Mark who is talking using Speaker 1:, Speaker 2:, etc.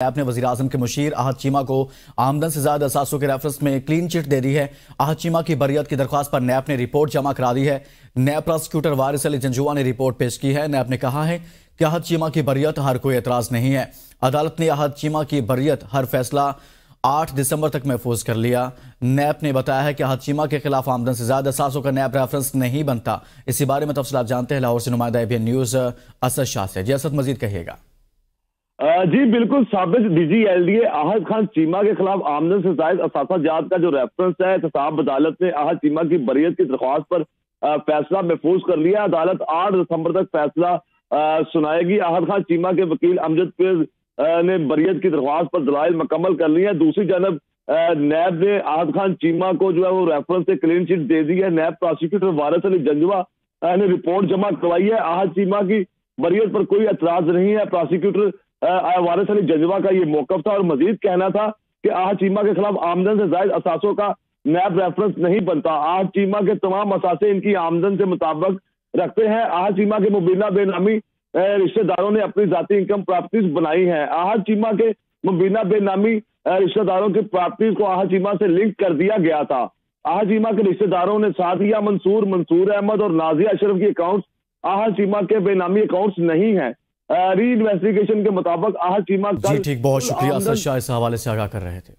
Speaker 1: आपने वज़ीर-ए-आज़म के मुशीर आहद चीमा को आमदन से ज्यादा असासों के रेफरेंस में क्लीन चिट दे दी है। आहद चीमा की बरियत की दरख्वास्त पर नैब ने रिपोर्ट जमा करा दी है। नैब प्रोसिक्यूटर वारिस अली जंजुआ ने रिपोर्ट पेश की है। नैब ने कहा है कि आहद चीमा की बरियत हर कोई एतराज नहीं है। अदालत ने आहद चीमा की बरियत हर फैसला 8 दिसंबर तक महफूज कर लिया। नैब ने बताया है कि आहद चीमा के खिलाफ आमदन से ज्यादा असासों का नैब रेफरेंस नहीं बनता। इसी बारे में तफसीलात जानते हैं लाहौर से नुमाइंदा ABN न्यूज असद शाह से। जी असद, मजीद कहिएगा।
Speaker 2: जी बिल्कुल, साबित DG LDA आहद खान चीमा के खिलाफ आमदन से जायद असासाजात का जो रेफरेंस है, एहतसाब अदालत ने आहद चीमा की बरियत की दरख्वास्त पर फैसला महफूज कर लिया। अदालत 8 दिसंबर तक फैसला सुनाएगी। आहद खान चीमा के वकील अमजद फिर ने बरियत की दरख्वास्त पर दलाइल मुकम्मल कर ली है। दूसरी जानब नैब ने आहद खान चीमा को जो है वो रेफरेंस से क्लीन चिट दे दी है। नैब प्रोसिक्यूटर वारिस अली जंजुआ ने रिपोर्ट जमा करवाई है। आहद चीमा की बरियत पर कोई एतराज नहीं है। प्रोसिक्यूटर वारिस अली जंजुआ का ये मौकफ था और मजीद कहना था कि आहद चीमा के खिलाफ आमदन से जायद असासों का नैब रेफरेंस नहीं बनता। आहद चीमा के तमाम असासे इनकी आमदन से मुताबिक रखते हैं। आहद चीमा के मुबीना बेनामी रिश्तेदारों ने अपनी जाती इनकम प्रॉपर्टीज बनाई है। आहद चीमा के मुबीना बेनामी रिश्तेदारों की प्रॉपर्टीज को आहद चीमा से लिंक कर दिया गया था। आहद चीमा के रिश्तेदारों ने सादिया मंसूर, मंसूर अहमद और नाजिया अशरफ के अकाउंट्स आहद चीमा के बेनामी अकाउंट्स नहीं है। री इन्वेस्टिगेशन के मुताबिक आहद चीमा
Speaker 1: जी ठीक, बहुत शुक्रिया असद शाह, इस हवाले से आगाह कर रहे थे।